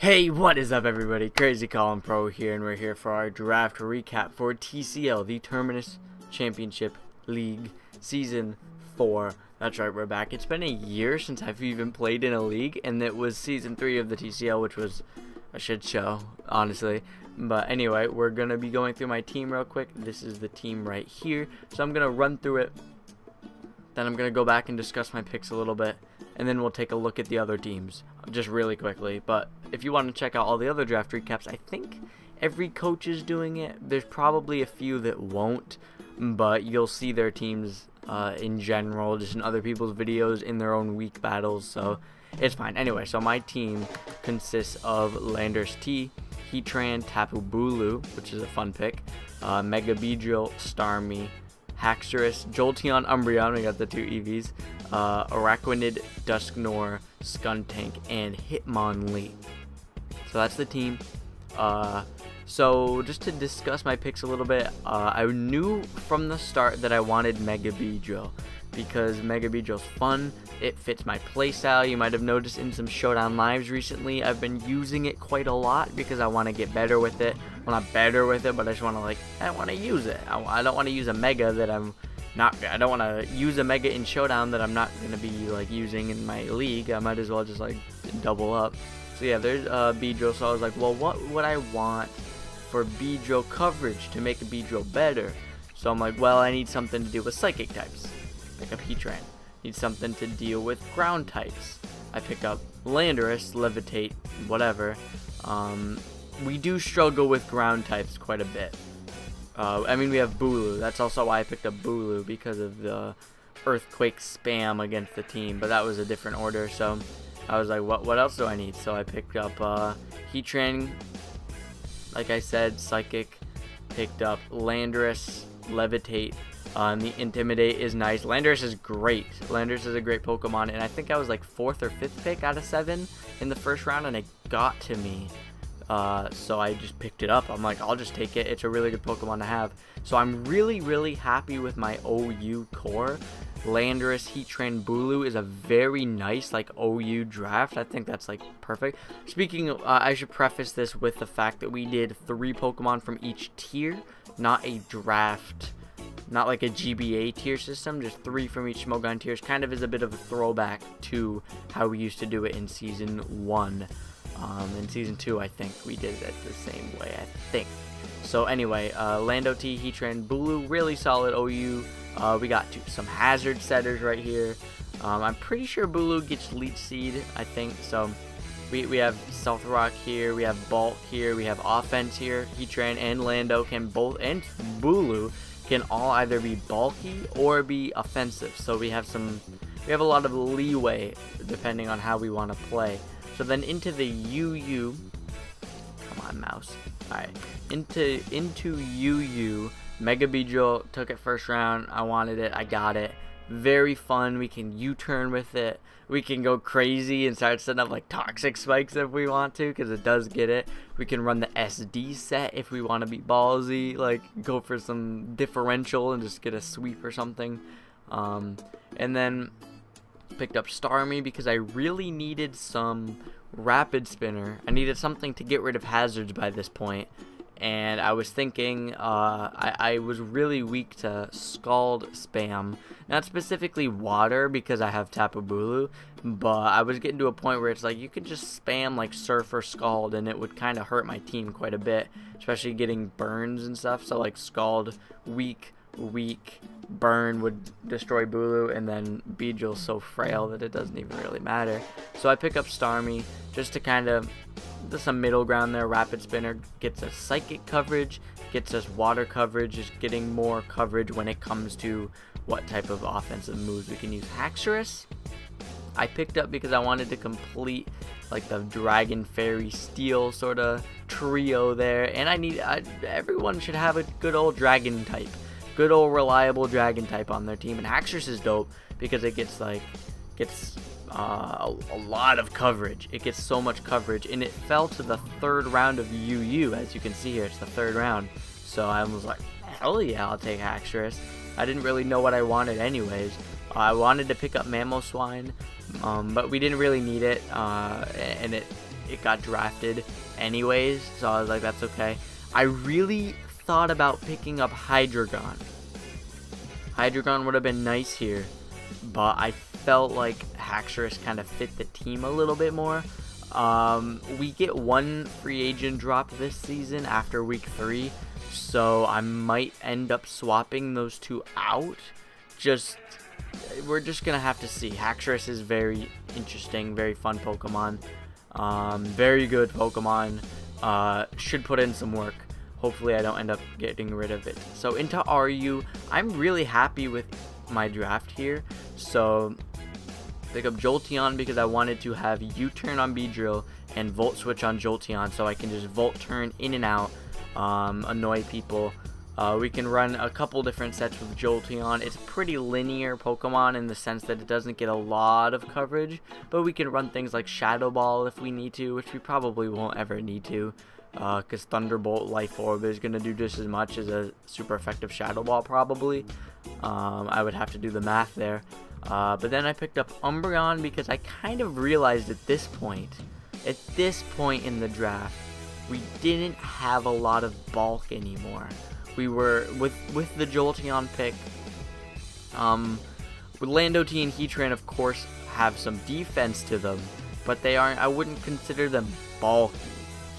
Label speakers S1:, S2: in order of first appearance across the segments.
S1: Hey, what is up everybody? Crazy Colin Pro here, and we're here for our draft recap for TCL, the Terminus Championship League Season 4. That's right, we're back. It's been a year since I've even played in a league, and it was Season 3 of the TCL, which was a shit show, honestly. But anyway, we're going to be going through my team real quick. This is the team right here. So I'm going to run through it. Then I'm going to go back and discuss my picks a little bit. And then we'll take a look at the other teams just really quickly. But if you want to check out all the other draft recaps, I think every coach is doing it. There's probably a few that won't, but you'll see their teams in general, just in other people's videos in their own week battles, so it's fine. Anyway, so my team consists of Landorus T, Heatran, Tapu Bulu, which is a fun pick, Mega Beedrill, Starmie, Haxorus, Jolteon, Umbreon, we got the two EVs, Araquanid, Dusknoir, Skuntank, and Hitmonlee. So that's the team. So just to discuss my picks a little bit, I knew from the start that I wanted Mega Beedrill because Mega Beedrill's fun. It fits my playstyle. You might have noticed in some Showdown lives recently, I've been using it quite a lot because I want to get better with it. Well, not better with it, but I just want to I want to use it. I don't want to use a Mega that I don't want to use a Mega in Showdown that I'm not going to be using in my league. I might as well just double up. So yeah, there's Beedrill. So I was like, well, what would I want for Beedrill coverage to make a Beedrill better? So I'm like, well, I need something to do with Psychic types. Pick up Heatran. Need something to deal with ground types. I pick up Landorus, Levitate, whatever. We do struggle with ground types quite a bit. I mean, we have Bulu. That's also why I picked up Bulu, because of the Earthquake spam against the team. But that was a different order, so I was like, what else do I need? So I picked up Heatran, like I said, Psychic. Picked up Landorus, Levitate. The Intimidate is nice. Landorus is great. Landorus is a great Pokemon, and I think I was like 4th or 5th pick out of 7 in the first round, and it got to me. So I just picked it up. I'm like, I'll just take it. It's a really good Pokemon to have. So I'm really happy with my OU core. Landorus, Heatran, Bulu is a very nice OU draft. I think that's perfect. Speaking of, I should preface this with the fact that we did 3 Pokemon from each tier, not a draft. Not like a GBA tier system, just 3 from each Smogon tiers. Kind of is a bit of a throwback to how we used to do it in Season 1. In Season 2, I think we did it the same way, I think. So anyway, Lando T, Heatran, Bulu, really solid OU. We got some hazard setters right here. I'm pretty sure Bulu gets Leech Seed, I think. So we have Stealth Rock here, we have Bulk here, we have Offense here. Heatran and Lando can both, and Bulu can all either be bulky or be offensive. So we have a lot of leeway depending on how we want to play. So then into the UU, come on mouse. Alright, into UU, Mega Beedrill, took it first round. I wanted it, I got it. Very fun. We can U-turn with it. We can go crazy and start setting up toxic spikes if we want to, because it does get it. We can run the SD set if we want to be ballsy, go for some differential and just get a sweep or something. And then picked up Starmie because I really needed some rapid spinner. I needed something to get rid of hazards by this point. And I was thinking, I was really weak to Scald spam. Not specifically water because I have Tapu Bulu, but I was getting to a point where it's you could just spam Surf or Scald and it would kind of hurt my team quite a bit, especially getting burns and stuff. So Scald, weak, burn would destroy Bulu, and then Beedrill's so frail that it doesn't even really matter. So I pick up Starmie just to kind of, there's some middle ground there. Rapid Spinner gets us Psychic coverage, gets us Water coverage, just getting more coverage when it comes to what type of offensive moves we can use. Haxorus I picked up because I wanted to complete the Dragon Fairy Steel sort of trio there, and everyone should have a good old dragon type. Good old reliable dragon type on their team, and Haxorus is dope because it gets a lot of coverage. It gets so much coverage, and it fell to the 3rd round of UU. As you can see here, it's the 3rd round. So I was like, hell yeah, I'll take Haxorus. I didn't really know what I wanted anyways. I wanted to pick up Mamoswine, but we didn't really need it, and it got drafted anyways, so I was like, that's okay. I really thought about picking up Hydreigon. Hydreigon would have been nice here, but I felt like Haxorus kind of fit the team a little bit more. We get one free agent drop this season after week 3, so I might end up swapping those two out. We're just gonna have to see. Haxorus is very interesting, very fun Pokemon, very good Pokemon. Should put in some work. Hopefully I don't end up getting rid of it. So into RU, I'm really happy with my draft here. So pick up Jolteon because I wanted to have U-turn on Beedrill and Volt Switch on Jolteon, so I can just Volt Turn in and out, annoy people. We can run a couple different sets with Jolteon. It's a pretty linear Pokemon in the sense that it doesn't get a lot of coverage, but we can run things like Shadow Ball if we need to, which we probably won't ever need to, because Thunderbolt Life Orb is going to do just as much as a super effective Shadow Ball probably. I would have to do the math there. But then I picked up Umbreon because I kind of realized at this point in the draft, we didn't have a lot of bulk anymore. We were, with the Jolteon pick, Landoti and Heatran of course have some defense to them, but they aren't, I wouldn't consider them bulky.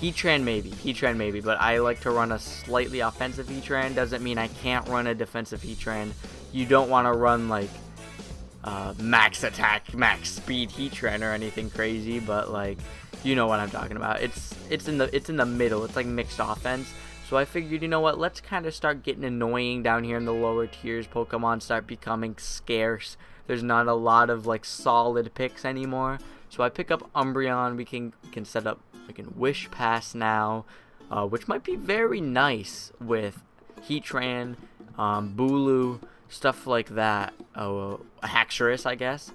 S1: Heatran maybe, but I like to run a slightly offensive Heatran. Doesn't mean I can't run a defensive Heatran. You don't want to run like max attack, max speed Heatran or anything crazy, but like, you know what I'm talking about. It's in the middle. It's like mixed offense. So I figured, you know what, let's kind of start getting annoying down here in the lower tiers. Pokemon start becoming scarce. There's not a lot of like solid picks anymore. So I pick up Umbreon. We can set up, we can Wish Pass now, which might be very nice with Heatran, Bulu, stuff like that. Haxorus, I guess.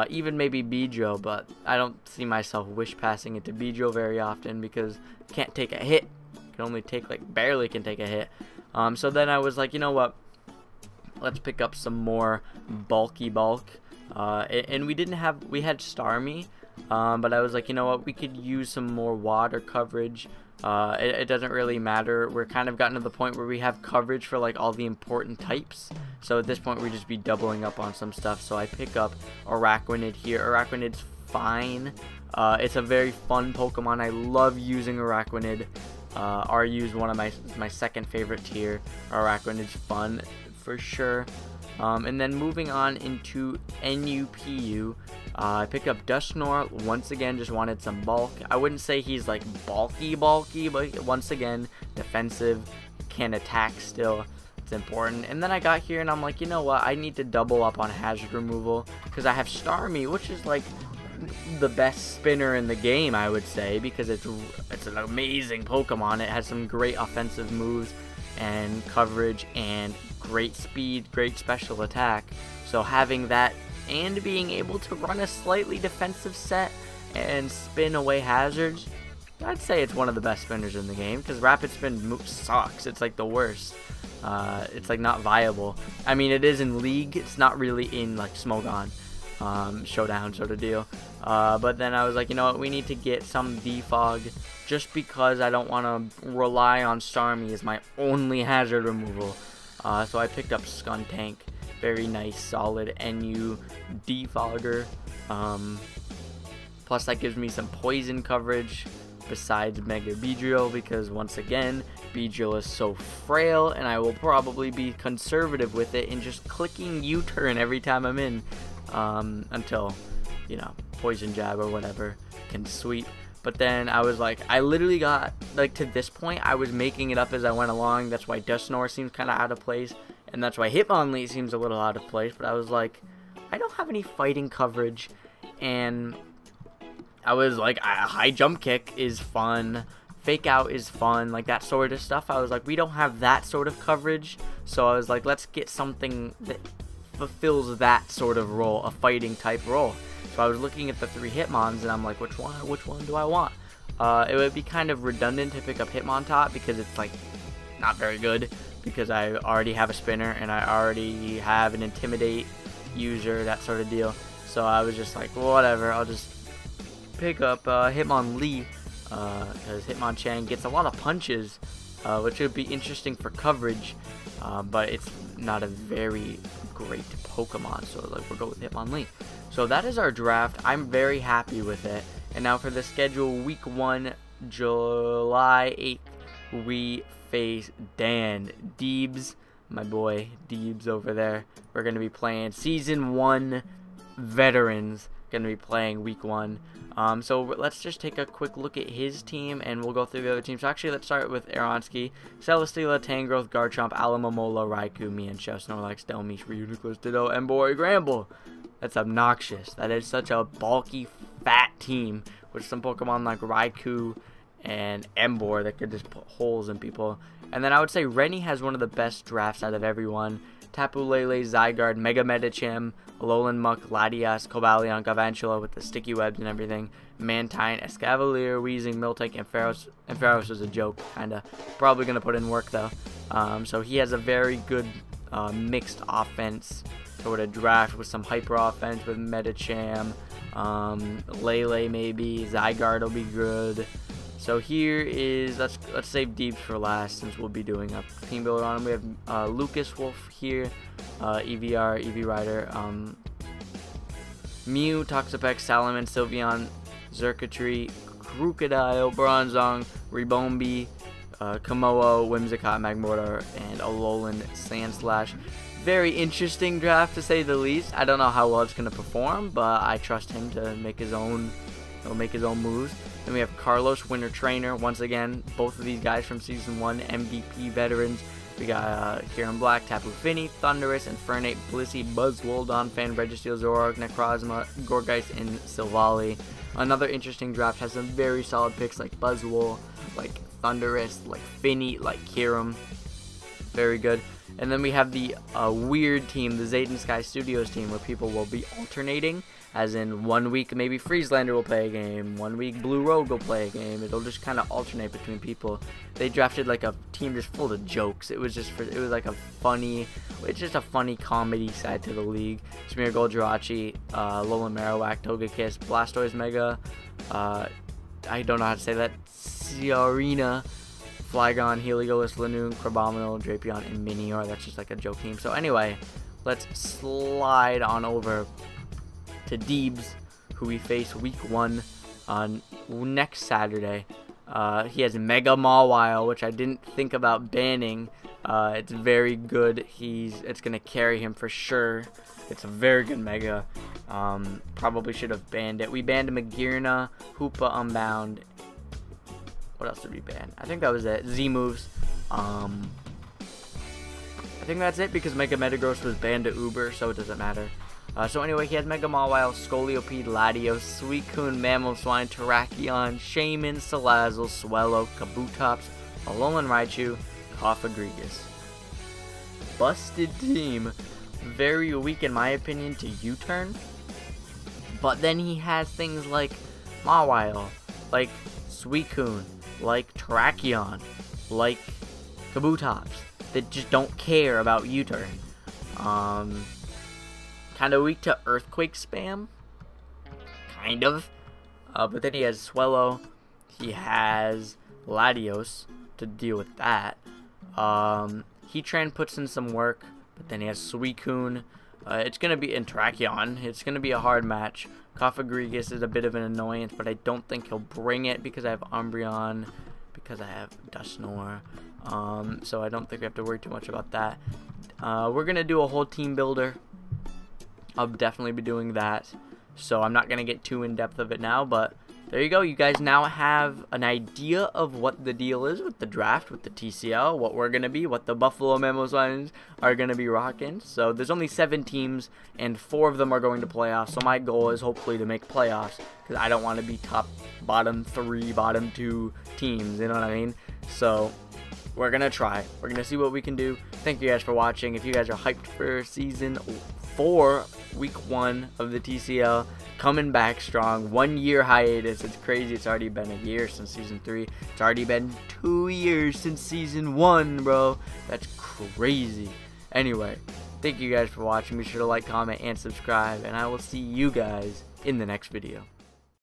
S1: Even maybe Beedrill, but I don't see myself Wish Passing it to Beedrill very often because it can't take a hit. Can only take, like, barely can take a hit. So then I was like, you know what, let's pick up some more bulky bulk. And we had Starmie, but I was like, you know what, we could use some more water coverage. It doesn't really matter. We're kind of gotten to the point where we have coverage for like all the important types. So at this point we'd just be doubling up on some stuff. So I pick up Araquanid here. Araquanid's fine. It's a very fun Pokemon. I love using Araquanid. RU is one of my second favorite tier. Araquanid's fun for sure. And then moving on into NUPU, I picked up Dusknoir. Once again, just wanted some bulk. I wouldn't say he's like bulky, but once again, defensive, can attack still. It's important. And then I got here and I'm like, you know what, I need to double up on hazard removal because I have Starmie, which is like the best spinner in the game, I would say, because it's an amazing Pokemon. It has some great offensive moves and coverage and great speed, great special attack. So having that and being able to run a slightly defensive set and spin away hazards, I'd say it's one of the best spinners in the game, because rapid spin sucks. It's like the worst. It's like not viable. I mean, it is in League. It's not really in like Smogon Showdown sort of deal. But then I was like, you know what, we need to get some defog just because I don't want to rely on Starmie as my only hazard removal. So I picked up Skuntank. Very nice, solid NU defogger. Plus that gives me some poison coverage besides Mega Beedrill, because once again, Beedrill is so frail and I will probably be conservative with it and just clicking U-turn every time I'm in until, you know, Poison Jab or whatever can sweep. But then I was like, I literally got, like, to this point, I was making it up as I went along. That's why Dusknoir seems kind of out of place, and that's why Hitmonlee seems a little out of place. But I was like, I don't have any fighting coverage, and I was like, a high jump kick is fun, fake out is fun, like that sort of stuff. I was like, we don't have that sort of coverage, so I was like, let's get something that fulfills that sort of role, a fighting type role. So I was looking at the 3 Hitmons, and I'm like, which one do I want? It would be kind of redundant to pick up Hitmontop because it's like not very good, because I already have a spinner and I already have an Intimidate user, that sort of deal. So I was just like, well, whatever, I'll just pick up Hitmonlee. because Hitmonchan gets a lot of punches, which would be interesting for coverage, but it's not a very great Pokemon, so like we'll go with Hitmonlee. So that is our draft. I'm very happy with it. And now for the schedule, week 1, July 8th, we face Dan Deebs, my boy Deebs over there. We're going to be playing Season 1 veterans, going to be playing week 1. So let's just take a quick look at his team, and we'll go through the other teams. So actually, let's start with Aronski, Celesteela, Tangrowth, Garchomp, Alomomola, Raikou, Mienshao, Snorlax, Stelmish, Reuniclus, Ditto, Emboy, Gramble. That's obnoxious. That is such a bulky, fat team with some Pokemon like Raikou and Emboar that could just put holes in people. And then I would say Rennie has one of the best drafts out of everyone. Tapu Lele, Zygarde, Mega Medicham, Alolan Muck, Latias, Cobalion, Galvantula with the sticky webs and everything, Mantine, Escavalier, Weezing, Miltank, and Pharos. And Pharos was a joke, kinda. Probably gonna put in work though. So he has a very good mixed offense. So with a draft with some hyper offense with Medicham, Lele maybe, Zygarde will be good. So here is, let's save Deebs for last since we'll be doing a team builder on him. We have Lucas Wolf here, EVR, EV Rider, Mew, Toxapex, Salamence, Sylveon, Xurkitree, Crocodile, Bronzong, Ribombee, Komodo, Whimsicott, Magmortar, and Alolan Sandslash. Very interesting draft to say the least. I don't know how well it's going to perform, but I trust him to make his own, moves. Then we have Carlos, Winter Trainer. Once again, both of these guys from Season 1, MVP veterans. We got Kieran Black, Tapu Fini, Thundurus, Infernape, Blissey, Buzzwole, Donphan, Registeel, Zoroark, Necrozma, Gourgeist, and Silvally. Another interesting draft has some very solid picks like Buzzwole, like Thundurus, like Fini, like Kieran. Very good. And then we have the weird team, the Zayden Sky Studios team, where people will be alternating. As in, 1 week maybe Frieslander will play a game, 1 week Blue Rogue will play a game. It'll just kind of alternate between people. They drafted like a team just full of jokes. It was like a funny, it's just a funny comedy side to the league. Smeargle, Jirachi, Alolan Marowak, Togekiss, Blastoise Mega, I don't know how to say that, Ciarina, Flygon, Heliolisk, Lanoon, Crabominal, Drapion, and Minior. That's just like a joke team. So anyway, let's slide on over to Deebs, who we face week 1 on next Saturday. He has Mega Mawile, which I didn't think about banning. It's very good. It's gonna carry him for sure. It's a very good Mega. Probably should have banned it. We banned Magearna, Hoopa Unbound. What else did we ban? I think that was it. Z moves. I think that's it because Mega Metagross was banned to Uber, so it doesn't matter. So anyway, he has Mega Mawile, Scolipede, Latios, Suicune, Mamoswine, Terrakion, Shaman, Salazzle, Swellow, Kabutops, Alolan Raichu, Cofagrigus. Busted team. Very weak in my opinion to U-turn. But then he has things like Mawile, like Suicune, like Terrakion, like Kabutops that just don't care about U-turn. Kind of weak to Earthquake spam. Kind of. But then he has Swellow. He has Latios to deal with that. Heatran puts in some work. But then he has Suicune. It's going to be in Terrakion. It's going to be a hard match. Cofagrigus is a bit of an annoyance, but I don't think he'll bring it because I have Umbreon, because I have Dusknoir. So I don't think we have to worry too much about that. We're going to do a whole team builder. I'll definitely be doing that. So I'm not going to get too in depth of it now, but there you go. You guys now have an idea of what the deal is with the draft, with the TCL, what we're going to be, what the Buffalo Mamoswines are going to be rocking. So there's only 7 teams, and 4 of them are going to playoffs. So my goal is hopefully to make playoffs, because I don't want to be bottom 3, bottom 2 teams, you know what I mean? So we're going to try. We're going to see what we can do. Thank you guys for watching. If you guys are hyped for Season 4, Week 1 of the TCL, coming back strong. 1 year hiatus. It's crazy. It's already been a year since Season 3. It's already been 2 years since Season 1, bro. That's crazy. Anyway, thank you guys for watching. Be sure to like, comment, and subscribe, and I will see you guys in the next video.